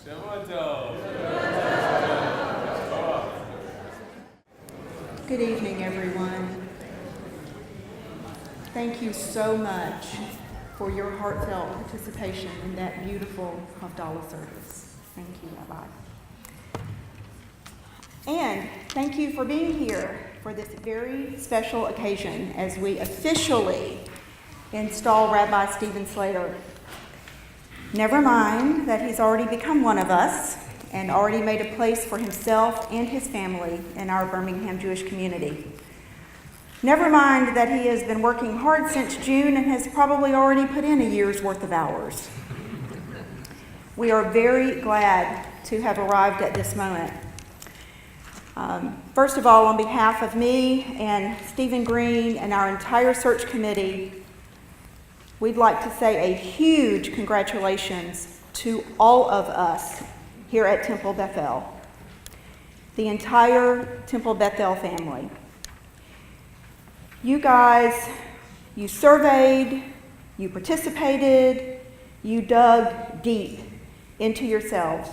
Good evening, everyone. Thank you so much for your heartfelt participation in that beautiful Havdalah service. Thank you, Rabbi. And thank you for being here for this very special occasion as we officially install Rabbi Stephen Slater. Never mind that he's already become one of us and already made a place for himself and his family in our Birmingham Jewish community. Never mind that he has been working hard since June and has probably already put in a year's worth of hours. We are very glad to have arrived at this moment. First of all, on behalf of me and Stephen Green and our entire search committee, we'd like to say a huge congratulations to all of us here at Temple Beth-El, the entire Temple Beth-El family. You guys, you surveyed, you participated, you dug deep into yourselves,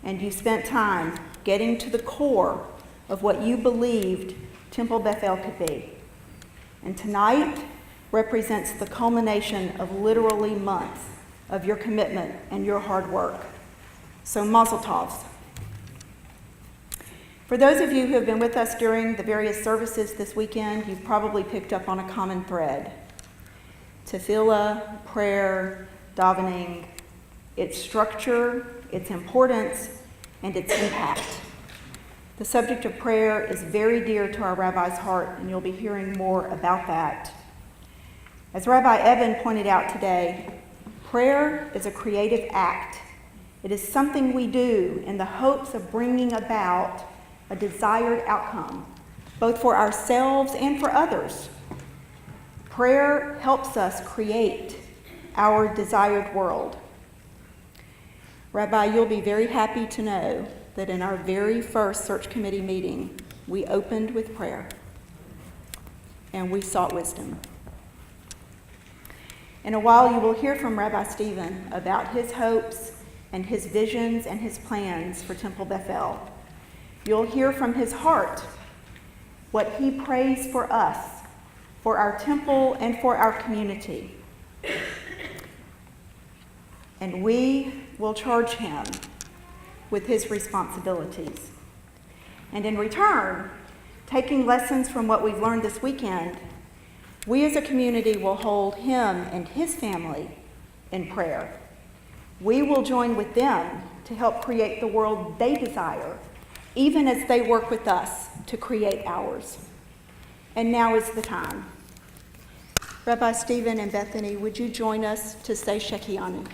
and you spent time getting to the core of what you believed Temple Beth-El could be. And tonight represents the culmination of literally months of your commitment and your hard work. So mazel tovs. For those of you who have been with us during the various services this weekend, you've probably picked up on a common thread. Tefillah, prayer, davening, its structure, its importance, and its impact. The subject of prayer is very dear to our Rabbi's heart, and you'll be hearing more about that. As Rabbi Eben pointed out today, prayer is a creative act. It is something we do in the hopes of bringing about a desired outcome, both for ourselves and for others. Prayer helps us create our desired world. Rabbi, you'll be very happy to know that in our very first search committee meeting, we opened with prayer and we sought wisdom. In a while, you will hear from Rabbi Stephen about his hopes and his visions and his plans for Temple Beth-El. You'll hear from his heart what he prays for us, for our temple, and for our community. And we will charge him with his responsibilities. And in return, taking lessons from what we've learned this weekend, we as a community will hold him and his family in prayer. We will join with them to help create the world they desire, even as they work with us to create ours. And now is the time. Rabbi Stephen and Bethany, would you join us to say Shekianu?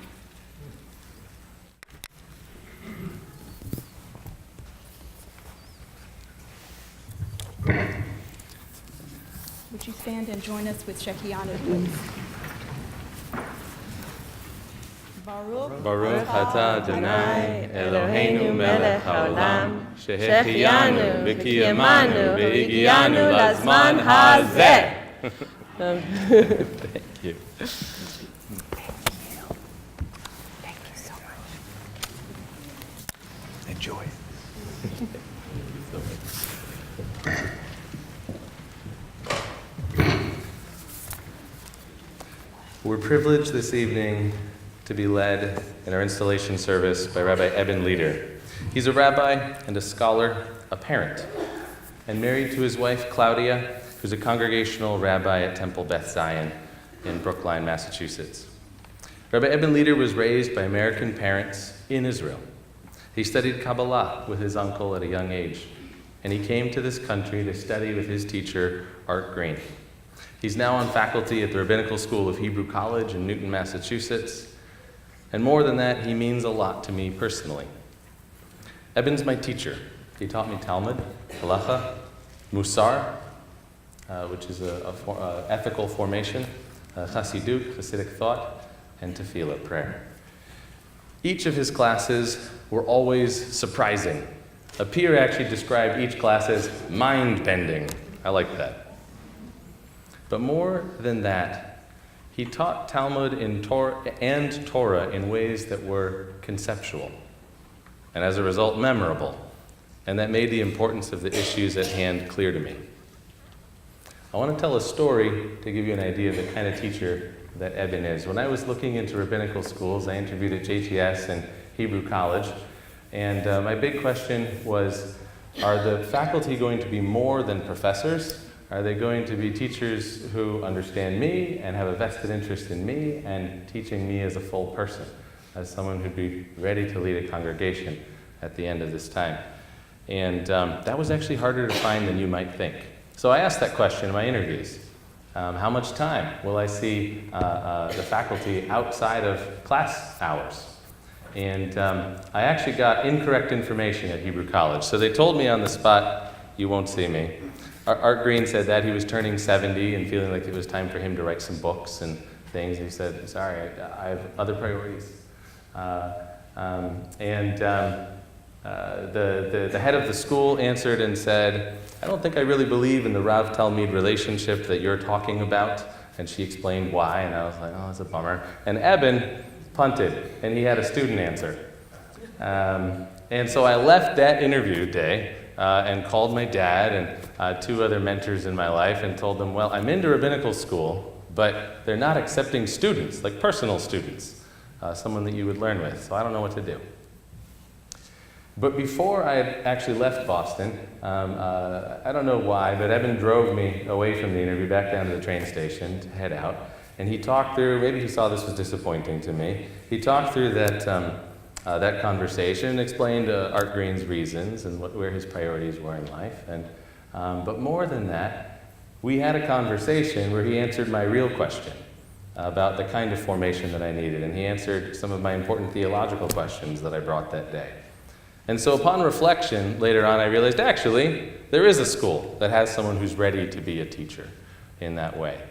Would you stand and join us with Shekianu, please? Baruch atah Adonai Eloheinu melech haolam shehechianu v'kiyamanu v'higianu lazman hazeh. Thank you. Thank you so much. Enjoy. We're privileged this evening to be led in our installation service by Rabbi Eben Leader. He's a rabbi and a scholar, a parent, and married to his wife Claudia, who's a congregational rabbi at Temple Beth Zion in Brookline, Massachusetts. Rabbi Eben Leader was raised by American parents in Israel. He studied Kabbalah with his uncle at a young age, and he came to this country to study with his teacher, Art Green. He's now on faculty at the Rabbinical School of Hebrew College in Newton, Massachusetts. And more than that, he means a lot to me personally. Eben's my teacher. He taught me Talmud, Halacha, Musar, which is a ethical formation, Chassidut, Hasidic thought, and Tefillah, prayer. Each of his classes were always surprising. A peer actually described each class as mind-bending. I like that. But more than that, he taught Talmud and Torah in ways that were conceptual. and as a result, memorable, and that made the importance of the issues at hand clear to me. I want to tell a story to give you an idea of the kind of teacher that Eben is. When I was looking into rabbinical schools, I interviewed at JTS and Hebrew College, and my big question was, are the faculty going to be more than professors? Are they going to be teachers who understand me and have a vested interest in me and teaching me as a full person, as someone who'd be ready to lead a congregation at the end of this time? And that was actually harder to find than you might think. So I asked that question in my interviews. How much time will I see the faculty outside of class hours? And I actually got incorrect information at Hebrew College. So they told me on the spot, you won't see me. Art Green said that he was turning 70 and feeling like it was time for him to write some books and things. He said, sorry, I have other priorities. The head of the school answered and said, I don't think I really believe in the Rav-Talmid relationship that you're talking about. And she explained why, and I was like, oh, that's a bummer. And Eben punted, and he had a student answer. And so I left that interview day and called my dad and 2 other mentors in my life and told them, well, I'm into rabbinical school, but they're not accepting students, like personal students, someone that you would learn with, so I don't know what to do. But before I had actually left Boston, I don't know why, but Eben drove me away from the interview back down to the train station to head out. And he talked through, maybe he saw this was disappointing to me, he talked through that conversation and explained Art Green's reasons and where his priorities were in life. But more than that, we had a conversation where he answered my real question about the kind of formation that I needed. And he answered some of my important theological questions that I brought that day. And so upon reflection, later on, I realized, actually, there is a school that has someone who's ready to be a teacher in that way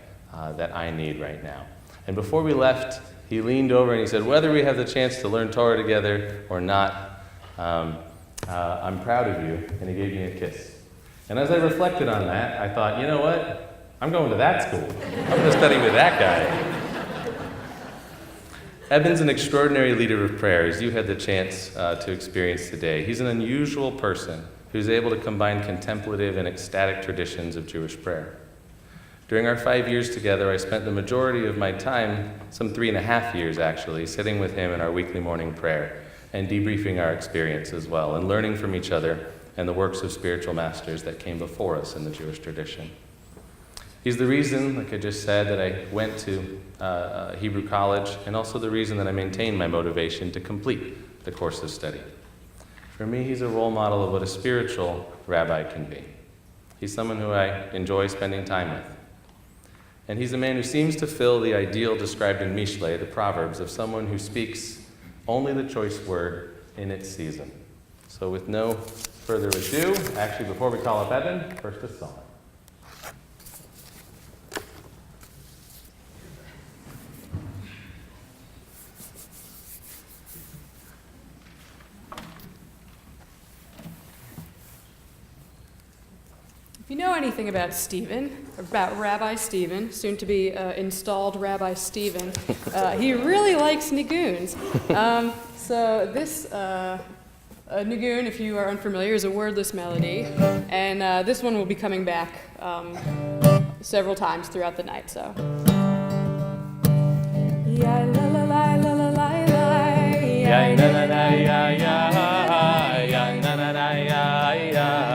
that I need right now. And before we left, he leaned over and he said, whether we have the chance to learn Torah together or not, I'm proud of you. And he gave me a kiss. And as I reflected on that, I thought, you know what? I'm going to that school. I'm going to study with that guy. Eben's an extraordinary leader of prayer, as you had the chance to experience today. He's an unusual person who's able to combine contemplative and ecstatic traditions of Jewish prayer. During our 5 years together, I spent the majority of my time, some 3.5 years actually, sitting with him in our weekly morning prayer and debriefing our experience as well, and learning from each other and the works of spiritual masters that came before us in the Jewish tradition. He's the reason, like I just said, that I went to Hebrew College, and also the reason that I maintain my motivation to complete the course of study. For me, he's a role model of what a spiritual rabbi can be. He's someone who I enjoy spending time with. And he's a man who seems to fill the ideal described in Mishlei, the Proverbs, of someone who speaks only the choice word in its season. So with no further ado, actually before we call up Eben, first a song. If you know anything about Stephen, about Rabbi Stephen, soon to be installed Rabbi Stephen, he really likes niguns. So this nigun, if you are unfamiliar, is a wordless melody, and this one will be coming back several times throughout the night. So. Ya la la la la la la ya la la la ya ya ya na na na ya ya.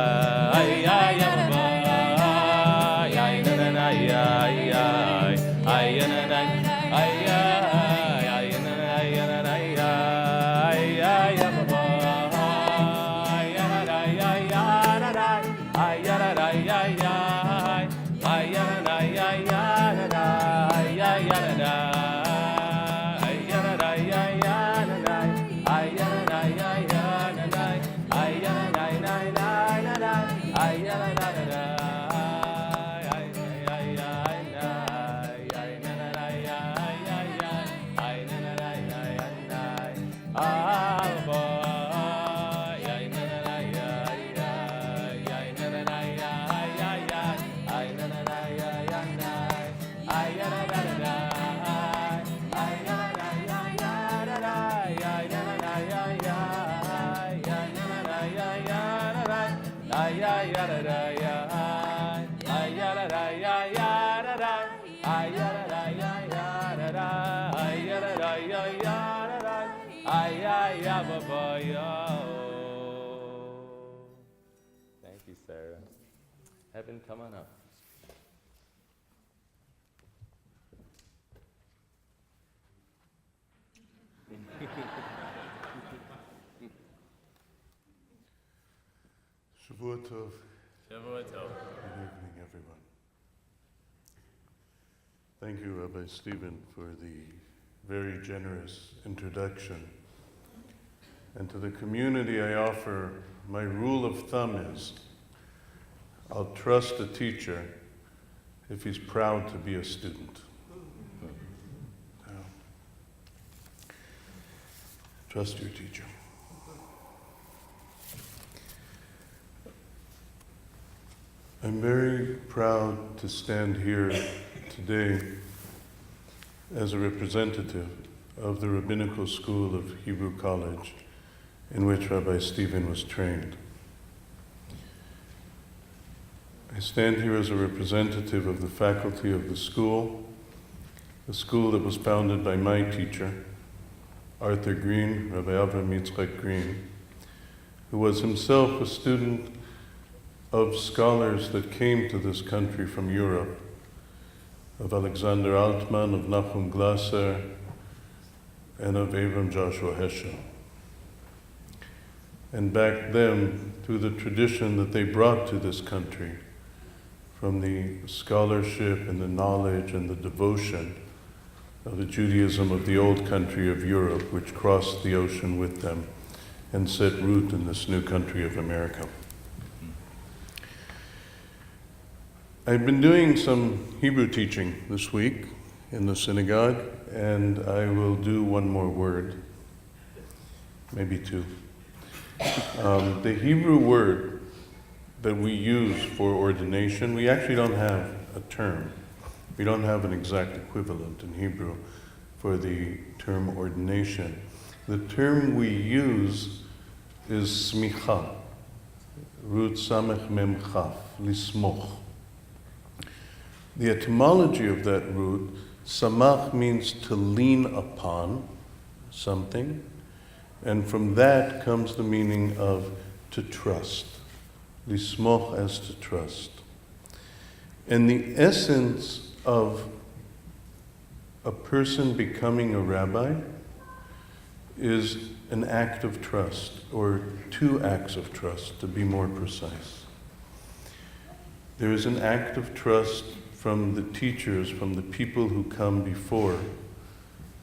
Thank you, Sarah. Evan, come on up. Shavua Tov. Shavua Tov. Good evening, everyone. Thank you, Rabbi Stephen, for the very generous introduction. And to the community, I offer my rule of thumb is I'll trust a teacher if he's proud to be a student. Now, trust your teacher. I'm very proud to stand here today as a representative of the Rabbinical School of Hebrew College in which Rabbi Stephen was trained. I stand here as a representative of the faculty of the school that was founded by my teacher, Arthur Green, Rabbi Avram Yitzchak Green, who was himself a student of scholars that came to this country from Europe, of Alexander Altman, of Nachum Glasser, and of Abram Joshua Heschel. And back then, through the tradition that they brought to this country, from the scholarship and the knowledge and the devotion of the Judaism of the old country of Europe, which crossed the ocean with them and set root in this new country of America. I've been doing some Hebrew teaching this week in the synagogue, and I will do one more word, maybe two. The Hebrew word that we use for ordination, we actually don't have a term. We don't have an exact equivalent in Hebrew for the term ordination. The term we use is smicha, root samech mem chaf, lismoch. The etymology of that root, samach, means to lean upon something, and from that comes the meaning of to trust. Lismoch, as to trust. And the essence of a person becoming a rabbi is an act of trust, or two acts of trust, to be more precise. There is an act of trust from the teachers, from the people who come before,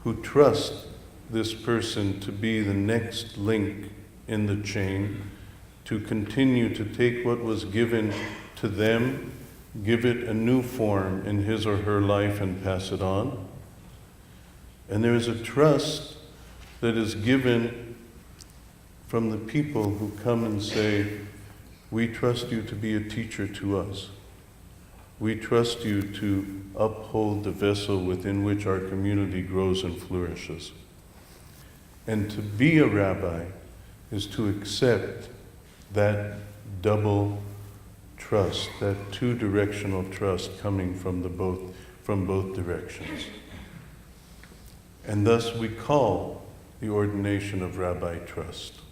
who trust this person to be the next link in the chain, to continue to take what was given to them, give it a new form in his or her life and pass it on. And there is a trust that is given from the people who come and say, we trust you to be a teacher to us. We trust you to uphold the vessel within which our community grows and flourishes. And to be a rabbi is to accept that double trust, that two-directional trust coming from both directions. And thus we call the ordination of rabbi trust.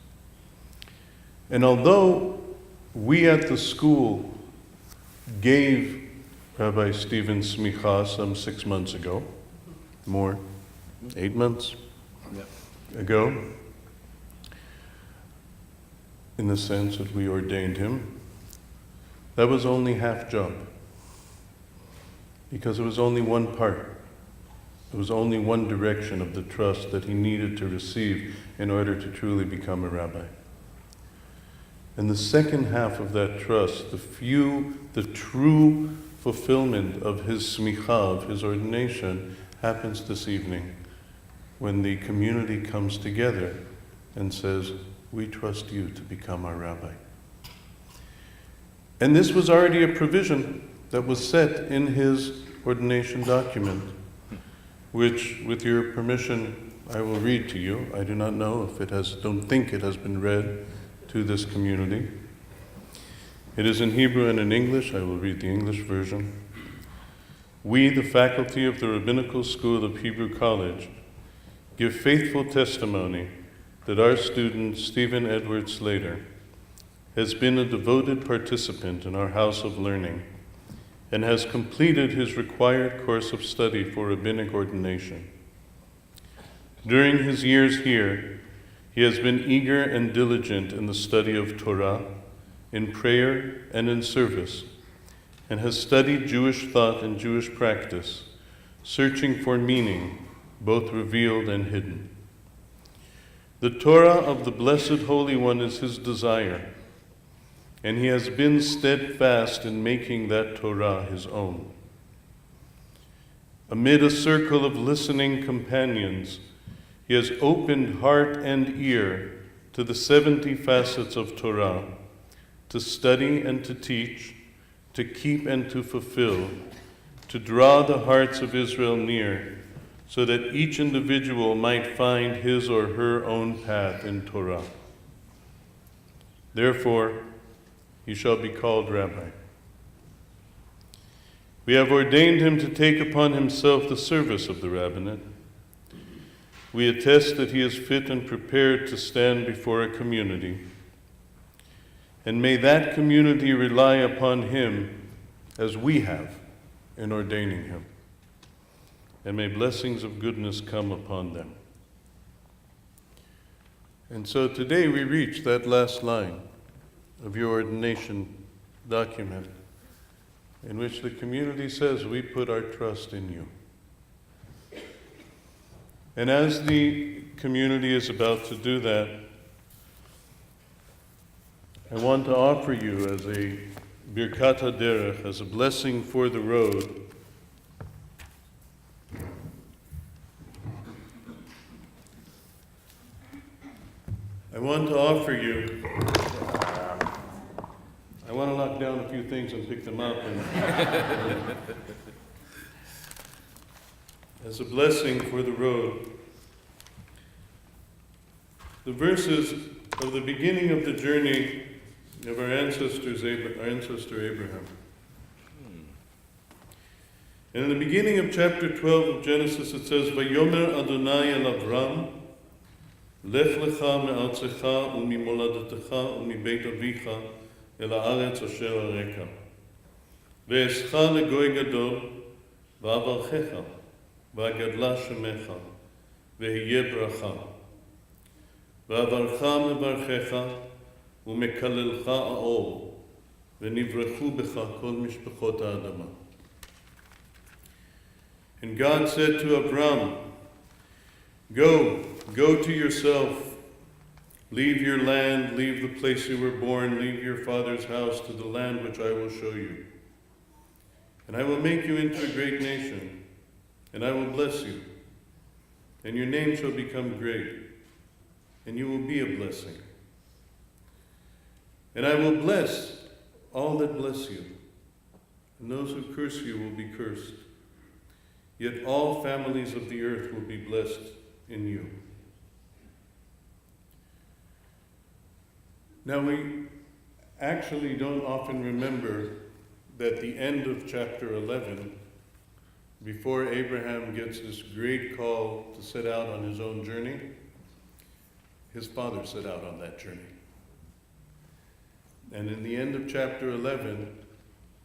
And although we at the school gave Rabbi Stephen smicha some 6 months ago, more, 8 months ago, in the sense that we ordained him, that was only half job. Because it was only one part. It was only one direction of the trust that he needed to receive in order to truly become a rabbi. And the second half of that trust, the true fulfillment of his smicha, of his ordination, happens this evening when the community comes together and says, we trust you to become our rabbi. And this was already a provision that was set in his ordination document, which, with your permission, I will read to you. I do not know if don't think it has been read to this community. It is in Hebrew and in English. I will read the English version. We, the faculty of the Rabbinical School of Hebrew College, give faithful testimony that our student, Stephen Edward Slater, has been a devoted participant in our house of learning and has completed his required course of study for rabbinic ordination. During his years here, he has been eager and diligent in the study of Torah, in prayer and in service, and has studied Jewish thought and Jewish practice, searching for meaning, both revealed and hidden. The Torah of the Blessed Holy One is his desire, and he has been steadfast in making that Torah his own. Amid a circle of listening companions, he has opened heart and ear to the 70 facets of Torah, to study and to teach, to keep and to fulfill, to draw the hearts of Israel near, so that each individual might find his or her own path in Torah. Therefore, he shall be called Rabbi. We have ordained him to take upon himself the service of the rabbinate. We attest that he is fit and prepared to stand before a community. And may that community rely upon him as we have in ordaining him. And may blessings of goodness come upon them. And so today we reach that last line of your ordination document, in which the community says, we put our trust in you. And as the community is about to do that, I want to offer you as a Birkat HaDerech, as a blessing for the road, I want to offer you, I want to knock down a few things and pick them up. And as a blessing for the road, the verses of the beginning of the journey of our ancestor Abraham. And in the beginning of chapter 12 of Genesis, it says, Vayomer Adonai el Avram, Lech lecha me'artzecha u'mimoladetecha u'mibeit avicha el haaretz asher areka. Ve'escha legoy gadol, va'avarchecha, va'gadla shemecha, ve'hiye bracha. Va'avarcha mebarchecha, u'mekalelcha ha'or, ve'nivrechu becha kol mishpachot ha'adama. And God said to Abram, Go to yourself, leave your land, leave the place you were born, leave your father's house to the land which I will show you. And I will make you into a great nation, and I will bless you, and your name shall become great, and you will be a blessing. And I will bless all that bless you, and those who curse you will be cursed. Yet all families of the earth will be blessed in you. Now, we actually don't often remember that the end of chapter 11, before Abraham gets this great call to set out on his own journey, his father set out on that journey. And in the end of chapter 11,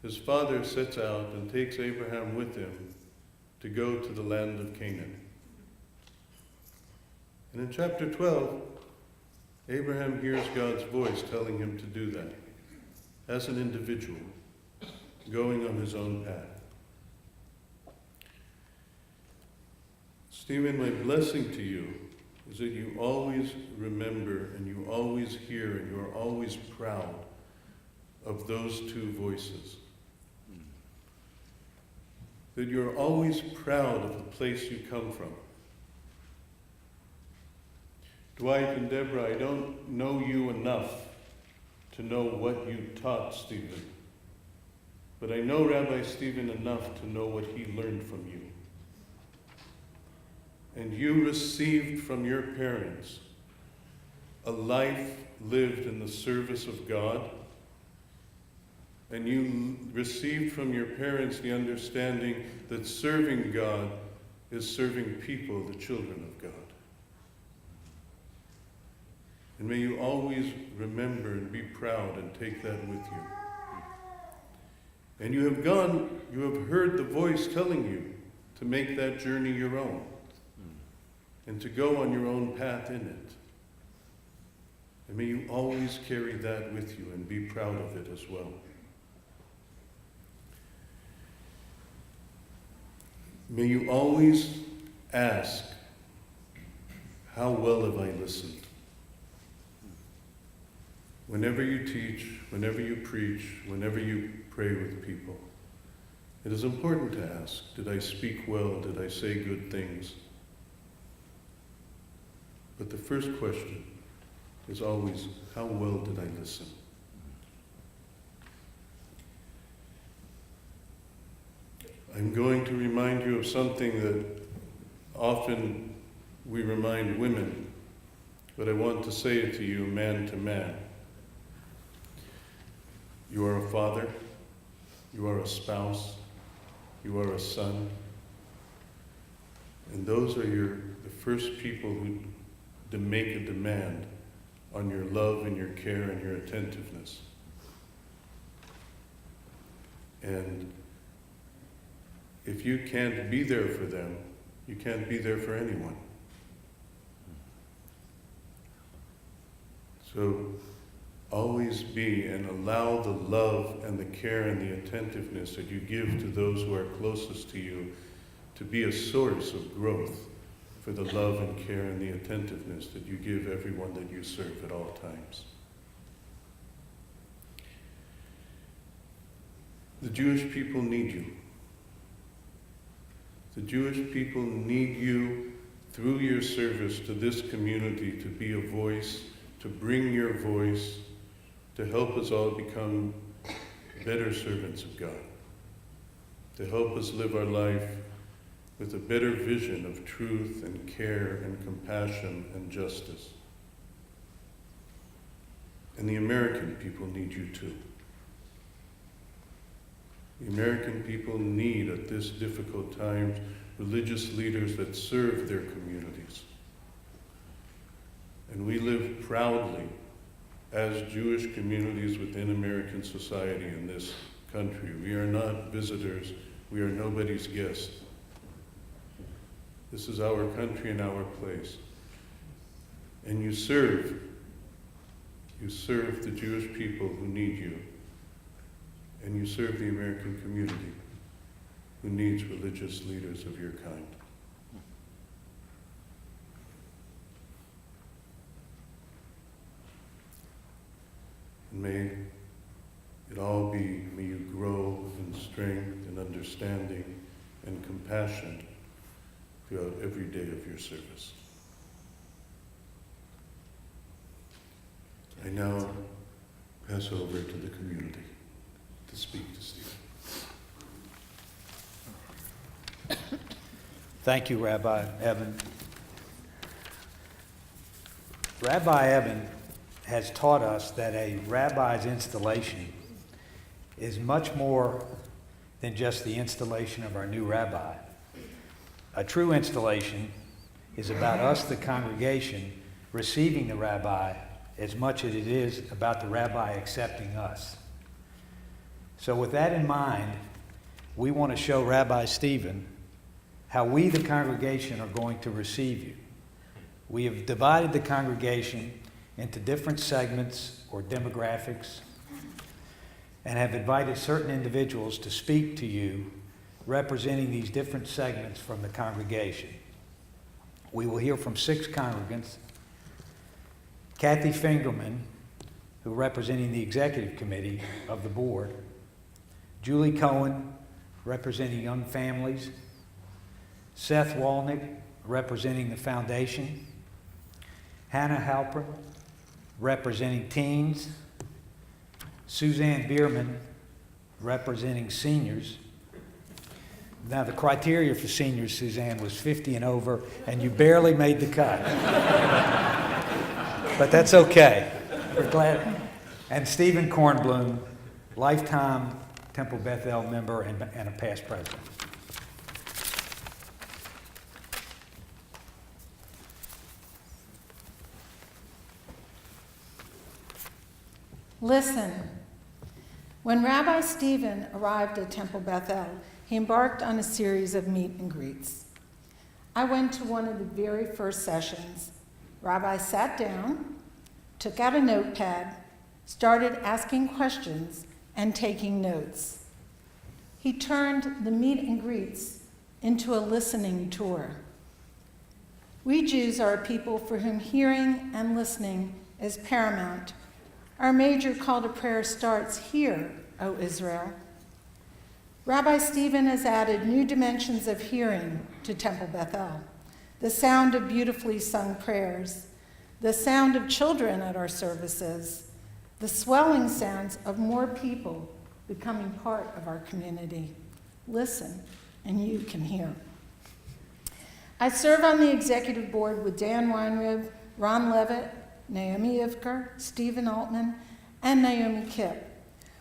his father sets out and takes Abraham with him to go to the land of Canaan. And in chapter 12, Abraham hears God's voice telling him to do that as an individual, going on his own path. Stephen, my blessing to you is that you always remember and you always hear and you are always proud of those two voices. That you're always proud of the place you come from. Dwight and Deborah, I don't know you enough to know what you taught Stephen, but I know Rabbi Stephen enough to know what he learned from you. And you received from your parents a life lived in the service of God and you received from your parents the understanding that serving God is serving people, the children of God. And may you always remember and be proud and take that with you. And you have heard the voice telling you to make that journey your own and to go on your own path in it. And may you always carry that with you and be proud of it as well. May you always ask, how well have I listened? Whenever you teach, whenever you preach, whenever you pray with people, it is important to ask, did I speak well? Did I say good things? But the first question is always, how well did I listen? I'm going to remind you of something that often we remind women, but I want to say it to you man to man. You are a father, you are a spouse, you are a son, and those are the first people who make a demand on your love and your care and your attentiveness. And if you can't be there for them, you can't be there for anyone. So always be and allow the love and the care and the attentiveness that you give to those who are closest to you to be a source of growth for the love and care and the attentiveness that you give everyone that you serve at all times. The Jewish people need you. The Jewish people need you through your service to this community to be a voice, to bring your voice, to help us all become better servants of God, to help us live our life with a better vision of truth and care and compassion and justice. And the American people need you too. The American people need, at this difficult time, religious leaders that serve their communities. And we live proudly as Jewish communities within American society in this country. We are not visitors. We are nobody's guest. This is our country and our place. And you serve the Jewish people who need you. And you serve the American community who needs religious leaders of your kind. And may you grow in strength and understanding and compassion throughout every day of your service. I now pass over to the community to speak to Stephen. Thank you, Rabbi Eben. Rabbi Eben has taught us that a rabbi's installation is much more than just the installation of our new rabbi. A true installation is about us, the congregation, receiving the rabbi as much as it is about the rabbi accepting us. So with that in mind, we want to show Rabbi Stephen how we, the congregation, are going to receive you. We have divided the congregation into different segments or demographics and have invited certain individuals to speak to you representing these different segments from the congregation. We will hear from 6 congregants. Kathy Fingerman, who representing the executive committee of the board. Julie Cohen, representing Young Families. Seth Walnick, representing the foundation. Hannah Halpern, representing teens. Suzanne Bierman, representing seniors. Now, the criteria for seniors, Suzanne, was 50 and over, and you barely made the cut. But that's okay. We're glad. And Stephen Kornblum, lifetime Temple Beth-El member and a past president. Listen. When Rabbi Stephen arrived at Temple Beth-El, he embarked on a series of meet and greets. I went to one of the very first sessions. Rabbi sat down, took out a notepad, started asking questions and taking notes. He turned the meet and greets into a listening tour. We Jews are a people for whom hearing and listening is paramount. Our major call to prayer starts, "Hear, O Israel." Rabbi Stephen has added new dimensions of hearing to Temple Beth-El. The sound of beautifully sung prayers, the sound of children at our services, the swelling sounds of more people becoming part of our community. Listen, and you can hear. I serve on the executive board with Dan Weinrib, Ron Levitt, Naomi Ivker, Stephen Altman, and Naomi Kipp.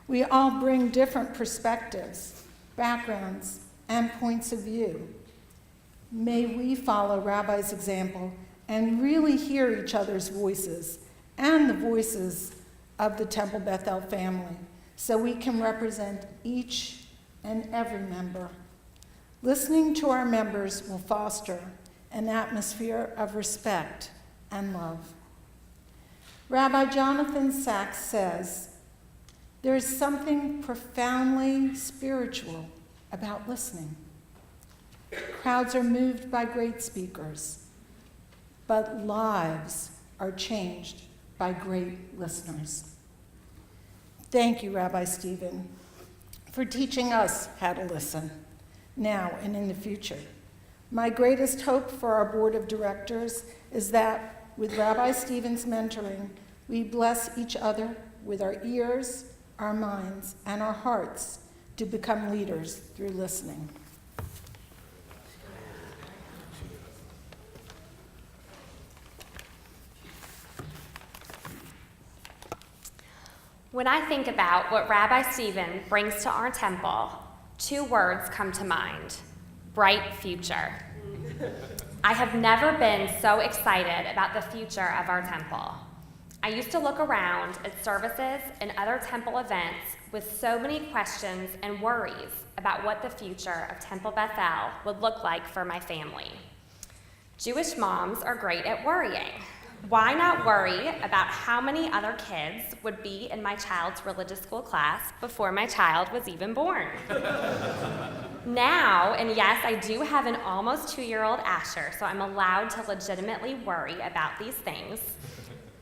We all bring different perspectives, backgrounds, and points of view. May we follow Rabbi's example and really hear each other's voices and the voices of the Temple Beth-El family so we can represent each and every member. Listening to our members will foster an atmosphere of respect and love. Rabbi Jonathan Sachs says, there is something profoundly spiritual about listening. Crowds are moved by great speakers, but lives are changed by great listeners. Thank you, Rabbi Stephen, for teaching us how to listen, now and in the future. My greatest hope for our board of directors is that with Rabbi Stephen's mentoring, we bless each other with our ears, our minds, and our hearts to become leaders through listening. When I think about what Rabbi Stephen brings to our temple, 2 words come to mind: bright future. I have never been so excited about the future of our temple. I used to look around at services and other temple events with so many questions and worries about what the future of Temple Beth-El would look like for my family. Jewish moms are great at worrying. Why not worry about how many other kids would be in my child's religious school class before my child was even born? Now, and yes, I do have an almost 2-year-old Asher, so I'm allowed to legitimately worry about these things.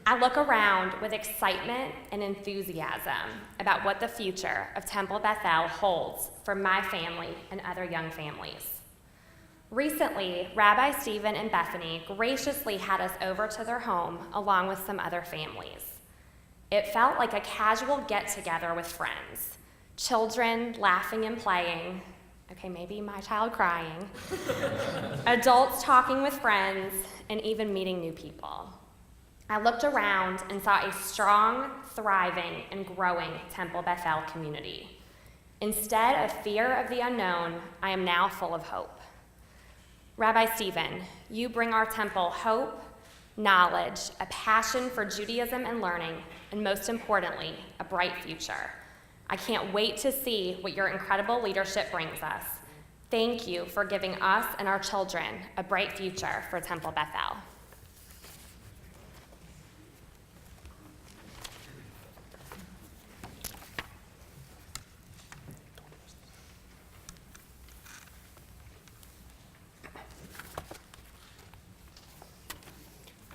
I look around with excitement and enthusiasm about what the future of Temple Beth-El holds for my family and other young families. Recently, Rabbi Stephen and Bethany graciously had us over to their home along with some other families. It felt like a casual get-together with friends, children laughing and playing, okay, maybe my child crying, adults talking with friends, and even meeting new people. I looked around and saw a strong, thriving, and growing Temple Beth-El community. Instead of fear of the unknown, I am now full of hope. Rabbi Stephen, you bring our temple hope, knowledge, a passion for Judaism and learning, and most importantly, a bright future. I can't wait to see what your incredible leadership brings us. Thank you for giving us and our children a bright future for Temple Beth-El.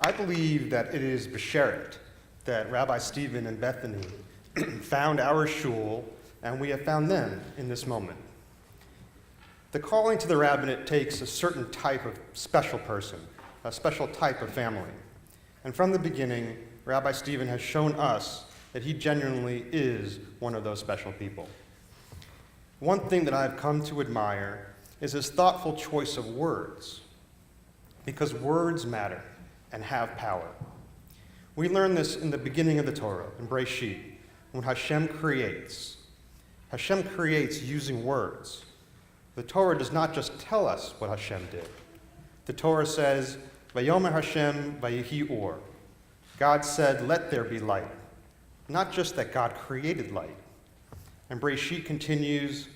I believe that it is b'sheret that Rabbi Stephen and Bethany found our shul, and we have found them in this moment. The calling to the rabbinate takes a certain type of special person, a special type of family. And from the beginning, Rabbi Stephen has shown us that he genuinely is one of those special people. One thing that I've come to admire is his thoughtful choice of words, because words matter and have power. We learn this in the beginning of the Torah, in Breshit, when Hashem creates. Hashem creates using words. The Torah does not just tell us what Hashem did. The Torah says, Vayomer Hashem vayihi or. God said, let there be light. Not just that God created light. And Breshit continues,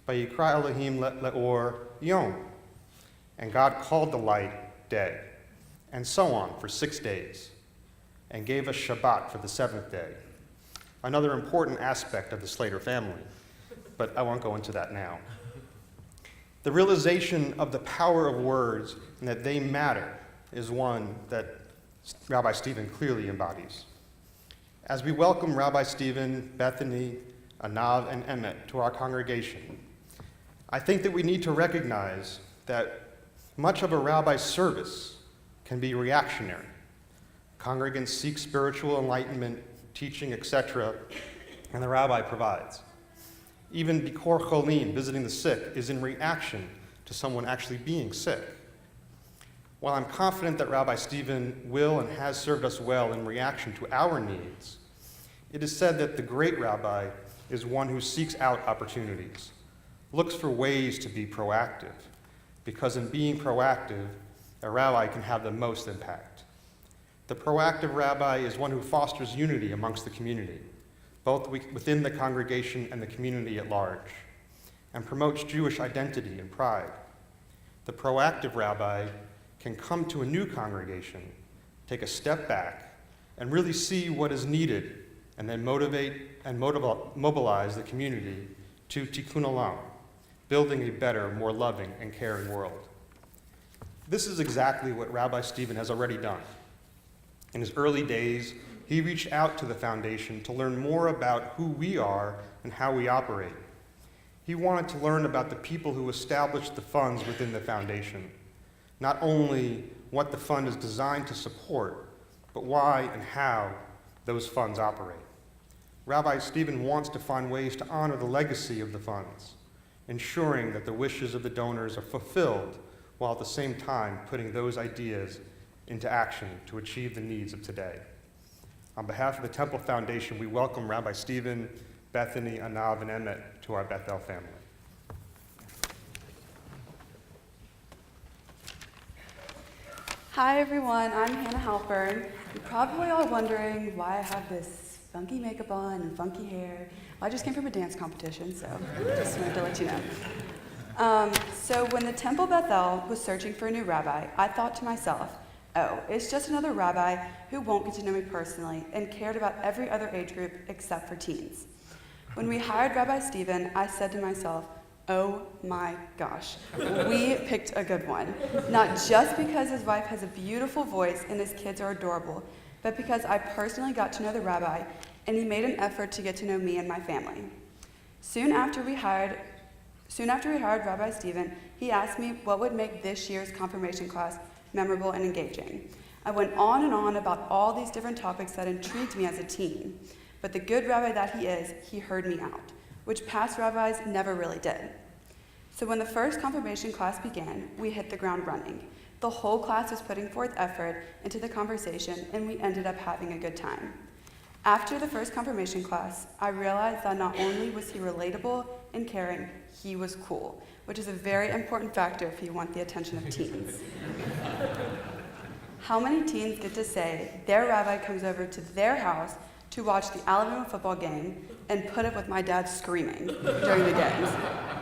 Vayikra Elohim le'or yom. And God called the light day. And so on for 6 days. And gave us Shabbat for the 7th day. Another important aspect of the Slater family. But I won't go into that now. The realization of the power of words and that they matter is one that Rabbi Stephen clearly embodies. As we welcome Rabbi Stephen, Bethany, Anav, and Emmet to our congregation, I think that we need to recognize that much of a rabbi's service can be reactionary. Congregants seek spiritual enlightenment, teaching, etc., and the rabbi provides. Even Bikor Cholim, visiting the sick, is in reaction to someone actually being sick. While I'm confident that Rabbi Stephen will and has served us well in reaction to our needs, it is said that the great rabbi is one who seeks out opportunities, looks for ways to be proactive, because in being proactive, a rabbi can have the most impact. The proactive rabbi is one who fosters unity amongst the community, both within the congregation and the community at large, and promotes Jewish identity and pride. The proactive rabbi can come to a new congregation, take a step back, and really see what is needed, and then motivate and mobilize the community to tikkun olam, building a better, more loving and caring world. This is exactly what Rabbi Stephen has already done. In his early days, he reached out to the foundation to learn more about who we are and how we operate. He wanted to learn about the people who established the funds within the foundation, not only what the fund is designed to support, but why and how those funds operate. Rabbi Stephen wants to find ways to honor the legacy of the funds, ensuring that the wishes of the donors are fulfilled while at the same time putting those ideas into action to achieve the needs of today. On behalf of the Temple Foundation, we welcome Rabbi Stephen, Bethany, Anav, and Emmet to our Beth-El family. Hi everyone, I'm Hannah Halpern. You're probably all wondering why I have this funky makeup on and funky hair. Well, I just came from a dance competition, so just wanted to let you know. So when the Temple Beth-El was searching for a new rabbi, I thought to myself, oh, it's just another rabbi who won't get to know me personally and cared about every other age group except for teens. When we hired Rabbi Stephen, I said to myself, oh my gosh, we picked a good one. Not just because his wife has a beautiful voice and his kids are adorable, but because I personally got to know the rabbi and he made an effort to get to know me and my family. Soon after we hired Rabbi Stephen, he asked me what would make this year's confirmation class memorable and engaging. I went on and on about all these different topics that intrigued me as a teen, but the good rabbi that he is, he heard me out, which past rabbis never really did. So when the first confirmation class began, we hit the ground running. The whole class was putting forth effort into the conversation, and we ended up having a good time. After the first confirmation class, I realized that not only was he relatable and caring, he was cool, which is a very important factor if you want the attention of teens. How many teens get to say their rabbi comes over to their house to watch the Alabama football game and put up with my dad screaming during the games?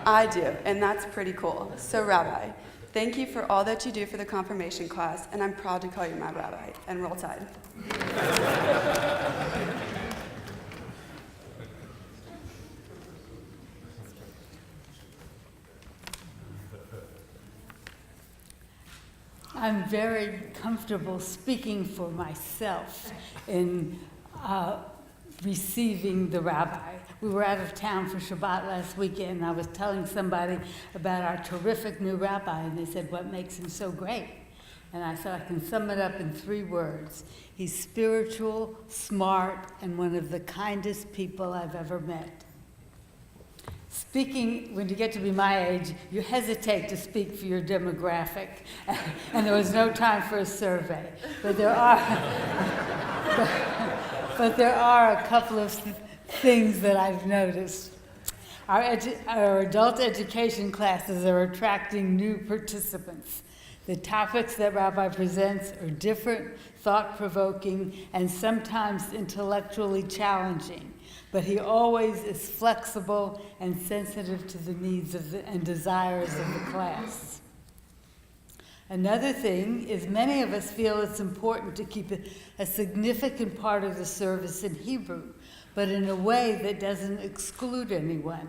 I do, and that's pretty cool. So Rabbi, thank you for all that you do for the confirmation class, and I'm proud to call you my rabbi. And roll tide. I'm very comfortable speaking for myself in receiving the rabbi. We were out of town for Shabbat last weekend, and I was telling somebody about our terrific new rabbi, and they said, what makes him so great? And I said, I can sum it up in 3 words. He's spiritual, smart, and one of the kindest people I've ever met. Speaking, when you get to be my age, you hesitate to speak for your demographic, and there was no time for a survey. But there are a couple of things that I've noticed. Our adult education classes are attracting new participants. The topics that Rabbi presents are different, thought-provoking, and sometimes intellectually challenging, but he always is flexible and sensitive to the needs and desires of the class. Another thing is many of us feel it's important to keep a significant part of the service in Hebrew, but in a way that doesn't exclude anyone.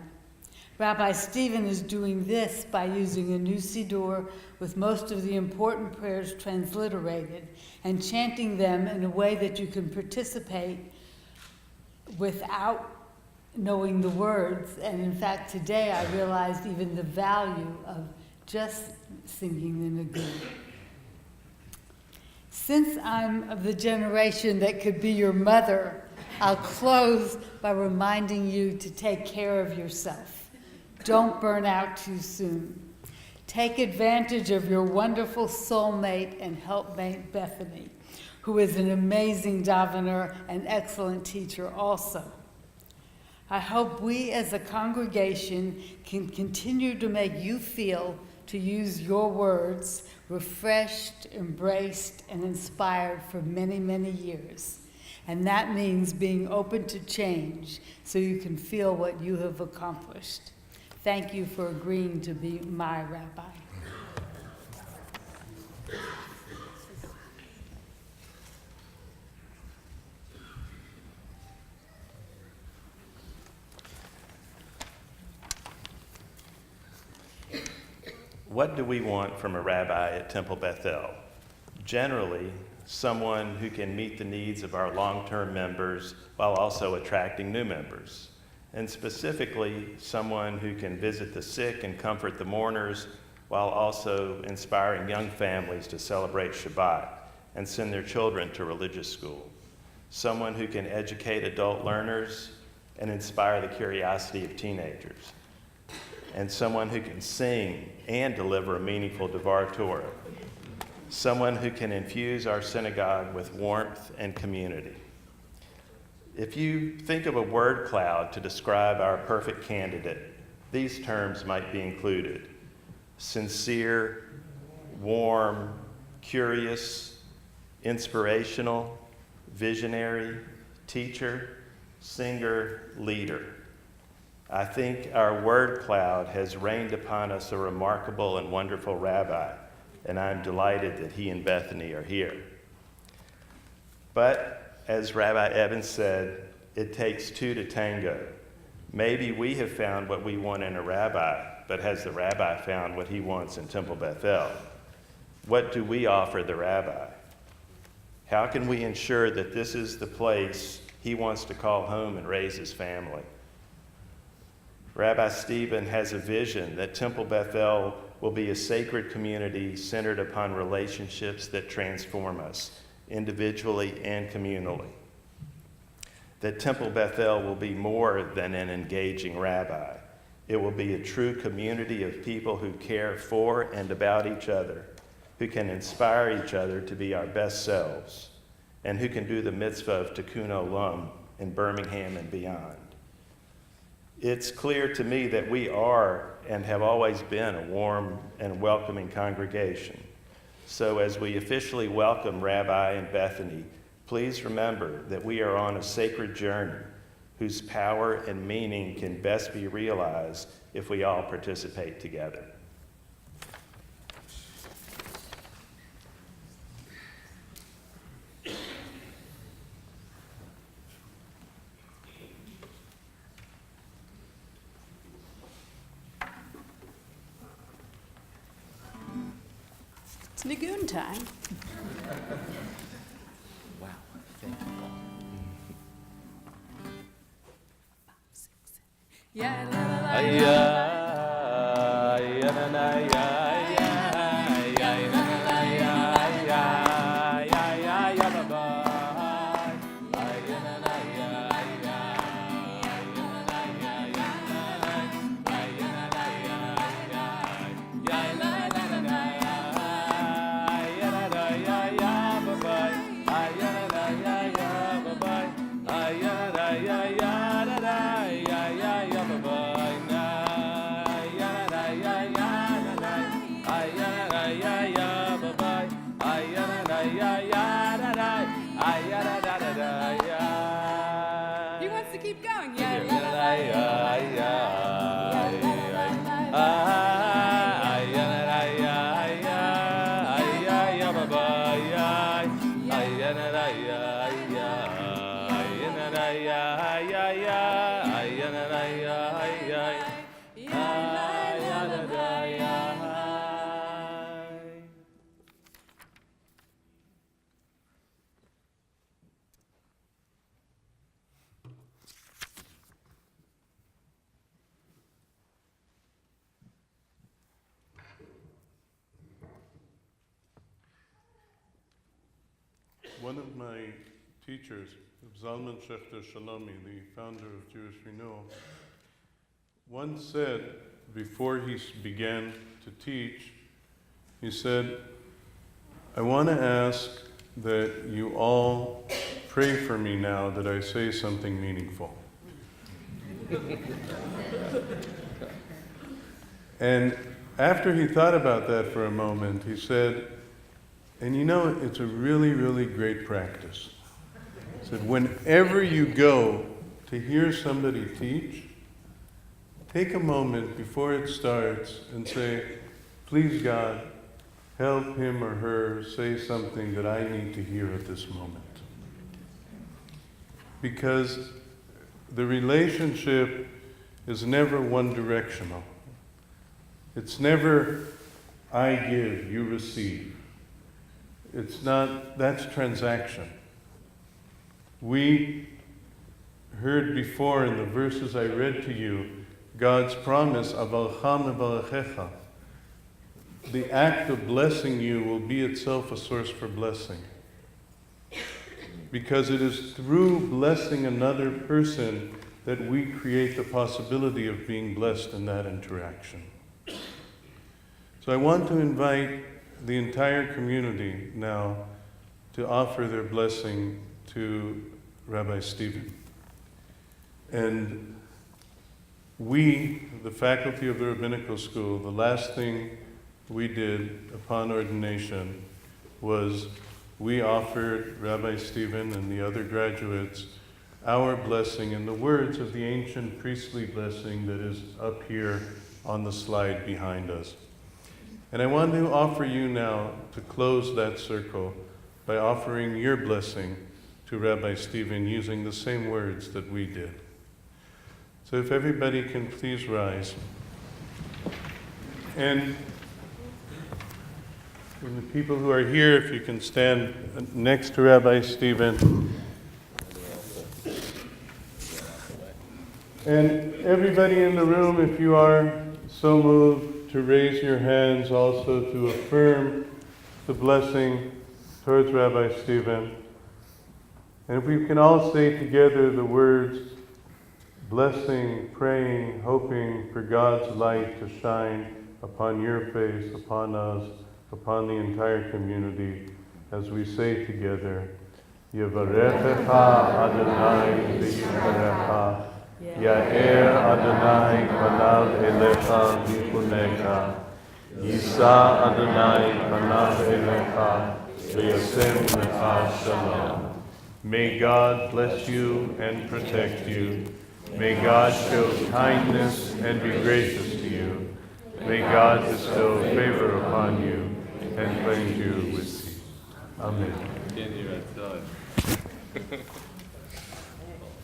Rabbi Stephen is doing this by using a new Siddur with most of the important prayers transliterated and chanting them in a way that you can participate without knowing the words. And in fact, today I realized even the value of just singing the Nigun. Since I'm of the generation that could be your mother, I'll close by reminding you to take care of yourself. Don't burn out too soon. Take advantage of your wonderful soulmate and helpmate, Bethany, who is an amazing davener and excellent teacher also. I hope we as a congregation can continue to make you feel, to use your words, refreshed, embraced, and inspired for many, many years. And that means being open to change so you can feel what you have accomplished. Thank you for agreeing to be my rabbi. What do we want from a rabbi at Temple Beth-El? Generally, someone who can meet the needs of our long-term members while also attracting new members. And specifically, someone who can visit the sick and comfort the mourners while also inspiring young families to celebrate Shabbat and send their children to religious school. Someone who can educate adult learners and inspire the curiosity of teenagers. And someone who can sing and deliver a meaningful Devar Torah. Someone who can infuse our synagogue with warmth and community. If you think of a word cloud to describe our perfect candidate, these terms might be included: sincere, warm, curious, inspirational, visionary, teacher, singer, leader. I think our word cloud has rained upon us a remarkable and wonderful rabbi, and I'm delighted that he and Bethany are here. But as Rabbi Eben said, it takes two to tango. Maybe we have found what we want in a rabbi, but has the rabbi found what he wants in Temple Beth-El? What do we offer the rabbi? How can we ensure that this is the place he wants to call home and raise his family? Rabbi Stephen has a vision that Temple Beth-El will be a sacred community centered upon relationships that transform us, individually and communally. That Temple Beth-El will be more than an engaging rabbi. It will be a true community of people who care for and about each other, who can inspire each other to be our best selves, and who can do the mitzvah of Tikkun Olam in Birmingham and beyond. It's clear to me that we are and have always been a warm and welcoming congregation. So as we officially welcome Rabbi and Bethany, please remember that we are on a sacred journey whose power and meaning can best be realized if we all participate together. It's Nigun time. Wow, thank you all. Yeah, la, la, la, la, la, la. Bye. keep going. One of my teachers, Zalman Schachter Shalomi, the founder of Jewish Renewal, once said, before he began to teach, he said, I want to ask that you all pray for me now that I say something meaningful. And after he thought about that for a moment, he said, and you know, it's a really, really great practice. He said, whenever you go to hear somebody teach, take a moment before it starts and say, please God, help him or her say something that I need to hear at this moment. Because the relationship is never one directional. It's never I give, you receive. It's not, that's transaction. We heard before in the verses I read to you, God's promise, Avalcham Evalachecha. The act of blessing you will be itself a source for blessing. Because it is through blessing another person that we create the possibility of being blessed in that interaction. So I want to invite the entire community now to offer their blessing to Rabbi Stephen. And we, the faculty of the Rabbinical School, the last thing we did upon ordination was we offered Rabbi Stephen and the other graduates our blessing in the words of the ancient priestly blessing that is up here on the slide behind us. And I want to offer you now to close that circle by offering your blessing to Rabbi Stephen using the same words that we did. So if everybody can please rise. And for the people who are here, if you can stand next to Rabbi Stephen. And everybody in the room, if you are so moved, to raise your hands also to affirm the blessing towards Rabbi Stephen. And if we can all say together the words, blessing, praying, hoping for God's light to shine upon your face, upon us, upon the entire community, as we say together, Yevarechecha Adonai v'yivarecha, Ya'er Adonai panav elecha v'chunecha, Yisa Adonai panav elecha v'yasem lecha shalom. May God bless you and protect you. May God show kindness and be gracious to you. May God bestow favor upon you and cleanse you with peace. Amen.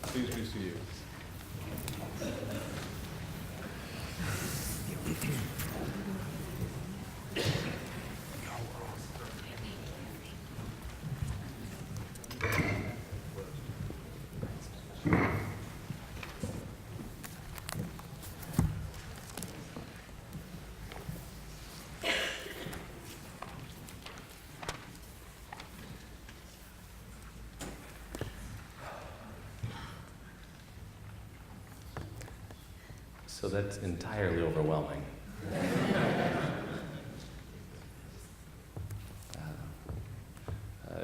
Please be seated. So that's entirely overwhelming.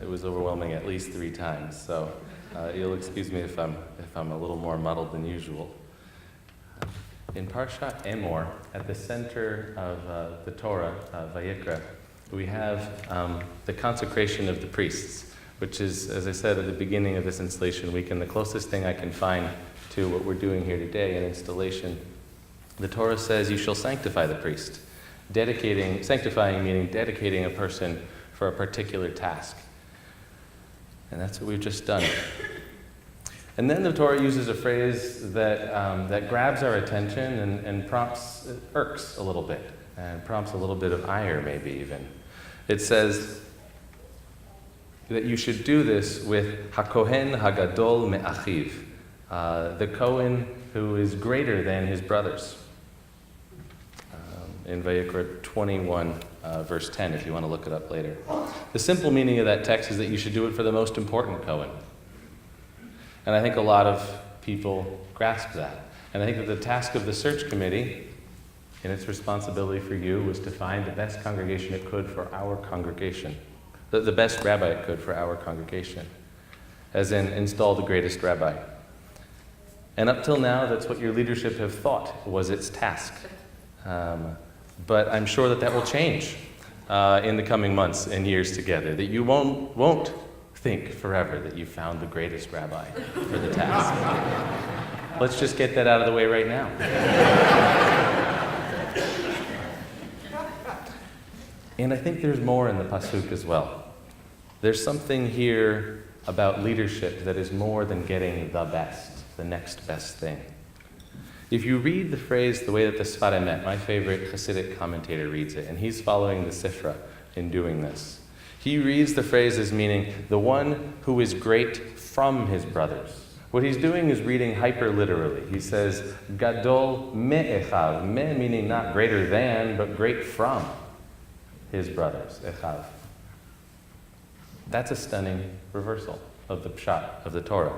It was overwhelming at least 3 times, so you'll excuse me if I'm a little more muddled than usual. In Parshat Emor, at the center of the Torah, Vayikra, we have the consecration of the priests, which is, as I said at the beginning of this installation weekend, the closest thing I can find to what we're doing here today, an installation. The Torah says, you shall sanctify the priest. Sanctifying meaning dedicating a person for a particular task. And that's what we've just done. And then the Torah uses a phrase that grabs our attention and irks a little bit, and prompts a little bit of ire maybe even. It says that you should do this with HaKohen HaGadol Me'achiv, the Kohen who is greater than his brothers. In Vayikra 21, verse 10, if you want to look it up later. The simple meaning of that text is that you should do it for the most important Kohen. And I think a lot of people grasp that. And I think that the task of the search committee, in its responsibility for you, was to find the best congregation it could for our congregation. The best rabbi it could for our congregation. As in, install the greatest rabbi. And up till now, that's what your leadership have thought was its task. But I'm sure that will change in the coming months and years together. That you won't think forever that you found the greatest rabbi for the task. Let's just get that out of the way right now. And I think there's more in the pasuk as well. There's something here about leadership that is more than getting the best, the next best thing. If you read the phrase the way that the Sfat Emet, my favorite Hasidic commentator, reads it, and he's following the Sifra in doing this, he reads the phrase as meaning the one who is great from his brothers. What he's doing is reading hyper-literally. He says, Gadol me'echav, me meaning not greater than, but great from his brothers, echav. That's a stunning reversal of the pshat of the Torah.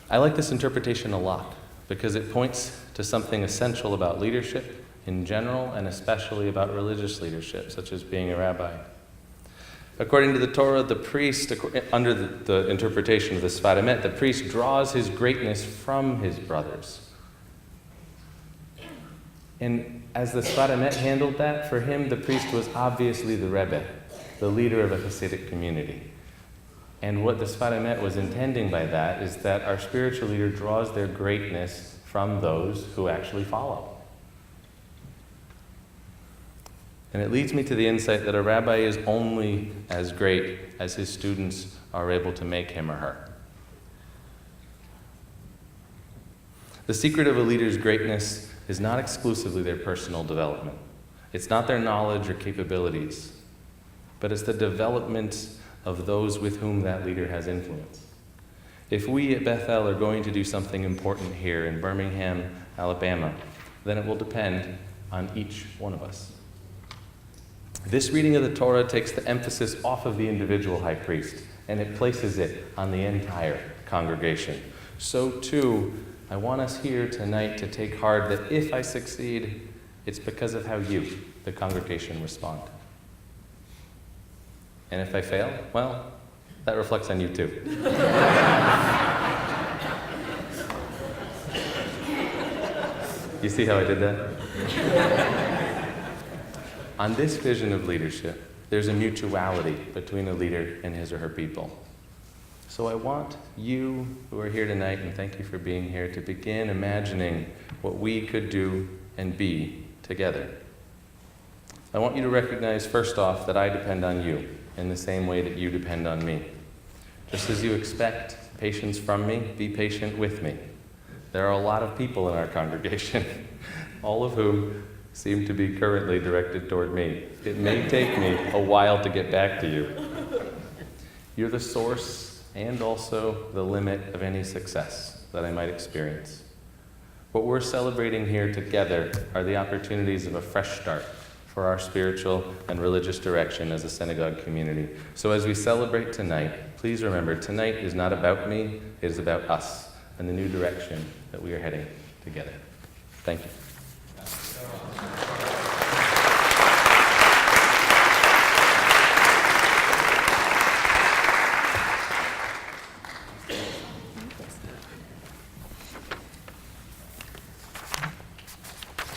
I like this interpretation a lot because it points to something essential about leadership in general and especially about religious leadership, such as being a rabbi. According to the Torah, the priest, under the interpretation of the Sfat Emet, the priest draws his greatness from his brothers. And as the Sfat Emet handled that, for him the priest was obviously the Rebbe, the leader of a Hasidic community. And what the Sfat Emet was intending by that is that our spiritual leader draws their greatness from those who actually follow. And it leads me to the insight that a rabbi is only as great as his students are able to make him or her. The secret of a leader's greatness is not exclusively their personal development. It's not their knowledge or capabilities, but it's the development of those with whom that leader has influence. If we at Beth-El are going to do something important here in Birmingham, Alabama, then it will depend on each one of us. This reading of the Torah takes the emphasis off of the individual high priest, and it places it on the entire congregation. So too, I want us here tonight to take heart that if I succeed, it's because of how you, the congregation, respond. And if I fail, well, that reflects on you too. You see how I did that? On this vision of leadership, there's a mutuality between a leader and his or her people. So I want you who are here tonight, and thank you for being here, to begin imagining what we could do and be together. I want you to recognize, first off, that I depend on you in the same way that you depend on me. Just as you expect patience from me, be patient with me. There are a lot of people in our congregation, all of whom seem to be currently directed toward me. It may take me a while to get back to you. You're the source and also the limit of any success that I might experience. What we're celebrating here together are the opportunities of a fresh start for our spiritual and religious direction as a synagogue community. So as we celebrate tonight, please remember, tonight is not about me, it is about us and the new direction that we are heading together. Thank you.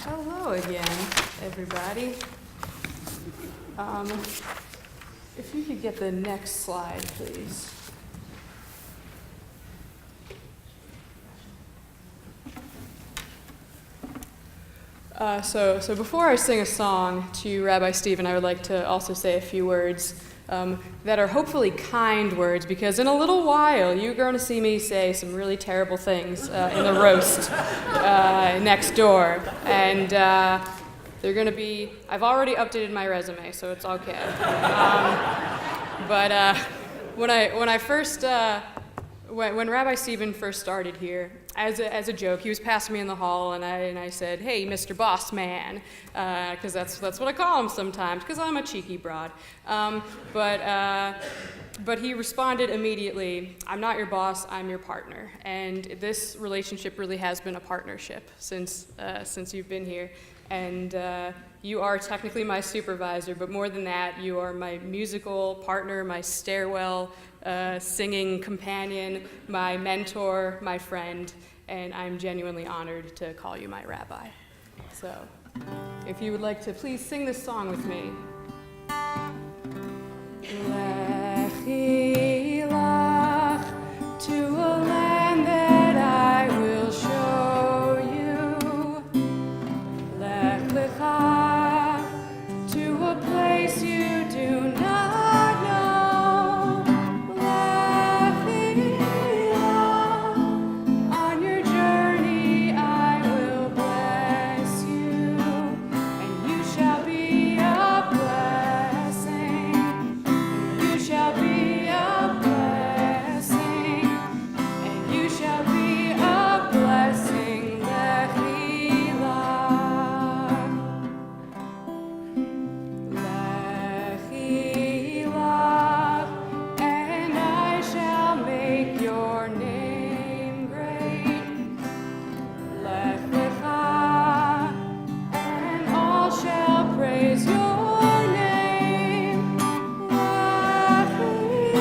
Hello again, everybody. If you could get the next slide, please. So before I sing a song to Rabbi Stephen, I would like to also say a few words that are hopefully kind words, because in a little while you're going to see me say some really terrible things in the roast next door. And they're going to be, I've already updated my resume, so it's okay. But when Rabbi Stephen first started here, as a joke, he was passing me in the hall, and I said, "Hey, Mr. Boss Man," because that's what I call him sometimes, because I'm a cheeky broad. But he responded immediately, "I'm not your boss, I'm your partner." And this relationship really has been a partnership since you've been here. And you are technically my supervisor, but more than that, you are my musical partner, my stairwell singing companion, my mentor, my friend, and I'm genuinely honored to call you my rabbi. So, if you would like to please sing this song with me. Lechi lach, to a land that I will show you. Lech lecha, to a place you do not know. Lechi lach, on your journey I will bless you, and you shall be a blessing. You shall be a blessing, and you shall be a blessing. Lechi lach. Lechi lach, and I shall make your name great. Lech lecha, and all shall praise your name. Lechi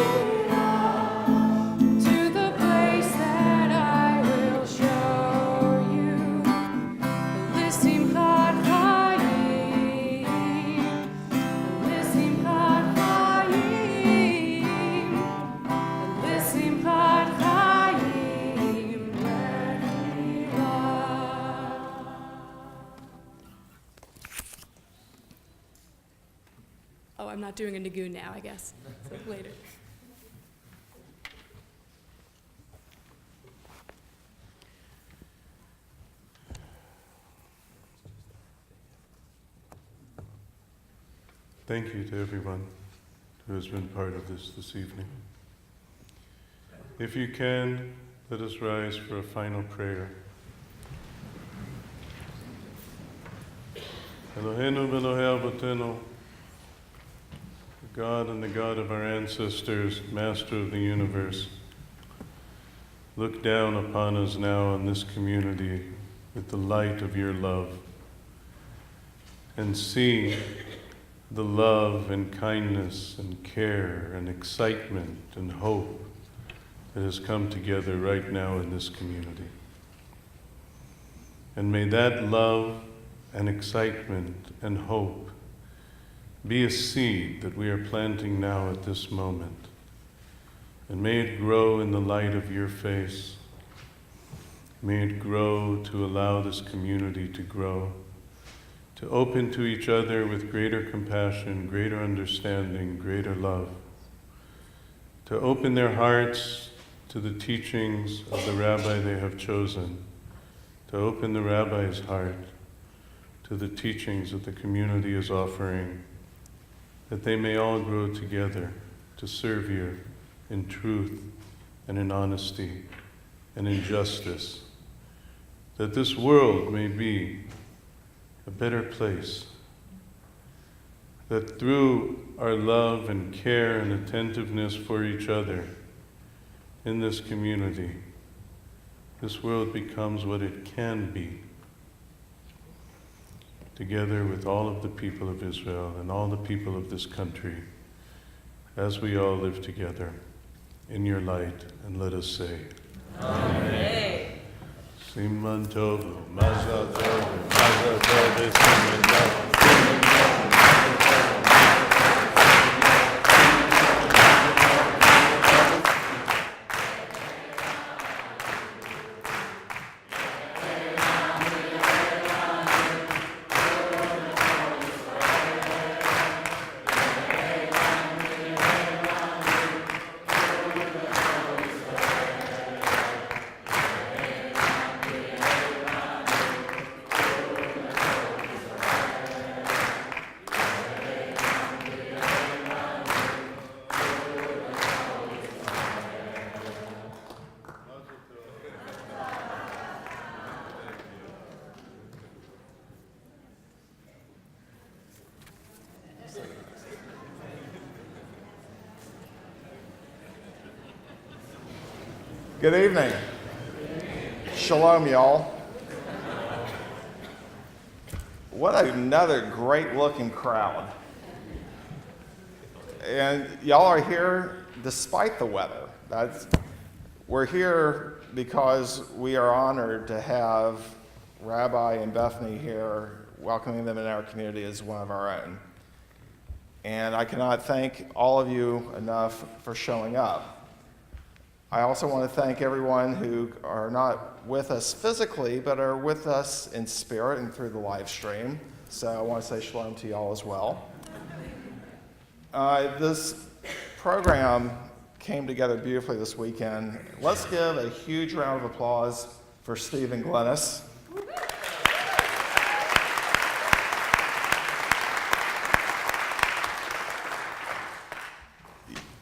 lach, to the place that I will show you. L'simchat chayim, l'simchat chayim, l'simchat chayim, lechi lach. Oh, I'm not doing a nigun now, I guess. So later. Thank you to everyone who has been part of this evening. If you can, let us rise for a final prayer. Eloheinu v'Elohei Avotenu, the God and the God of our ancestors, Master of the universe, look down upon us now in this community with the light of your love, and see the love and kindness and care and excitement and hope that has come together right now in this community. And may that love and excitement and hope be a seed that we are planting now at this moment. And may it grow in the light of your face. May it grow to allow this community to grow, to open to each other with greater compassion, greater understanding, greater love, to open their hearts to the teachings of the rabbi they have chosen, to open the rabbi's heart to the teachings that the community is offering, that they may all grow together to serve you in truth and in honesty and in justice, that this world may be a better place, that through our love and care and attentiveness for each other in this community, this world becomes what it can be, together with all of the people of Israel and all the people of this country, as we all live together in your light. And let us say, Amen. Siman Tov, Mazal Tov, Mazal Tov, Siman Tov. Good evening. Shalom, y'all. What another great looking crowd. And y'all are here despite the weather. We're here because we are honored to have Rabbi and Bethany here, welcoming them in our community as one of our own. And I cannot thank all of you enough for showing up. I also want to thank everyone who are not with us physically, but are with us in spirit and through the live stream. So I want to say shalom to y'all as well. This program came together beautifully this weekend. Let's give a huge round of applause for Steve and Glennis.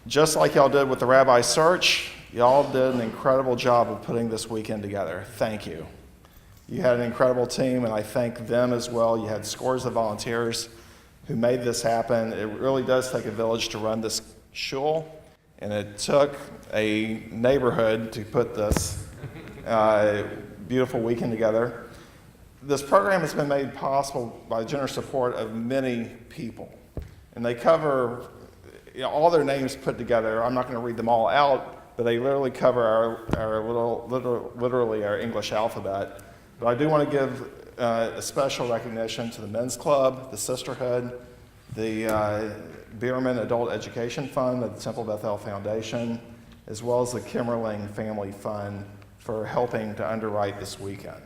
Just like y'all did with the Rabbi Search, y'all did an incredible job of putting this weekend together. Thank you. You had an incredible team, and I thank them as well. You had scores of volunteers who made this happen. It really does take a village to run this shul, and it took a neighborhood to put this beautiful weekend together. This program has been made possible by the generous support of many people, and they cover all their names put together. I'm not going to read them all out, but they literally cover literally our English alphabet. But I do want to give a special recognition to the Men's Club, the Sisterhood, the Bierman Adult Education Fund of the Temple Beth-El Foundation, as well as the Kimmerling Family Fund for helping to underwrite this weekend.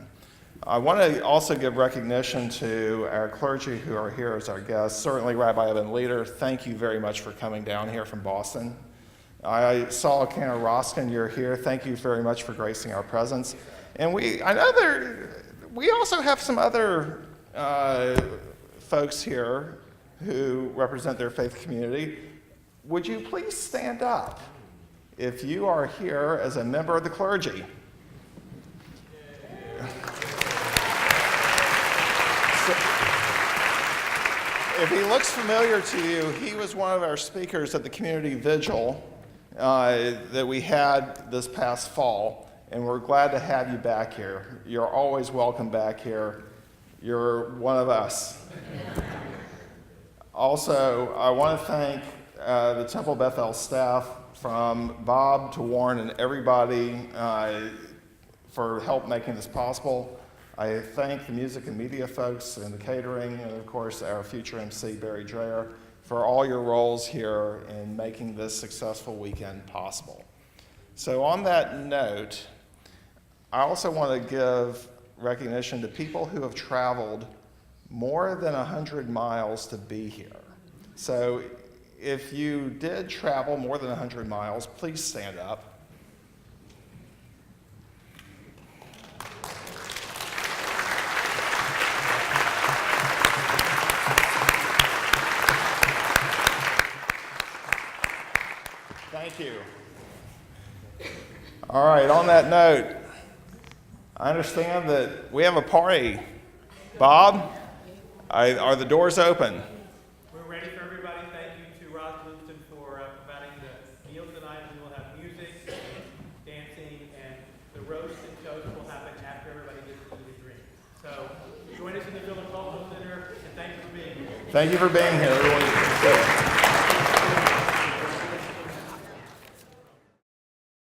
I want to also give recognition to our clergy who are here as our guests. Certainly Rabbi Eben Leader, thank you very much for coming down here from Boston. I saw Cantor Roskin, you're here. Thank you very much for gracing our presence. And we also have some other folks here who represent their faith community. Would you please stand up if you are here as a member of the clergy? If he looks familiar to you, he was one of our speakers at the community vigil that we had this past fall, and we're glad to have you back here. You're always welcome back here. You're one of us. Also, I want to thank the Temple Beth-El staff, from Bob to Warren and everybody for help making this possible. I thank the music and media folks and the catering, and of course our future MC, Barry Dreyer, for all your roles here in making this successful weekend possible. So on that note, I also want to give recognition to people who have traveled more than 100 miles to be here. So if you did travel more than 100 miles, please stand up. Thank you. All right, on that note, I understand that we have a party. Bob, are the doors open? We're ready for everybody. Thank you to Ross Livingston for providing the meal tonight. We will have music, dancing, and the roast and toast will happen after everybody gets to the drink. So join us in the Village Cultural Center, and thank you for being here. Thank you for being here, everyone.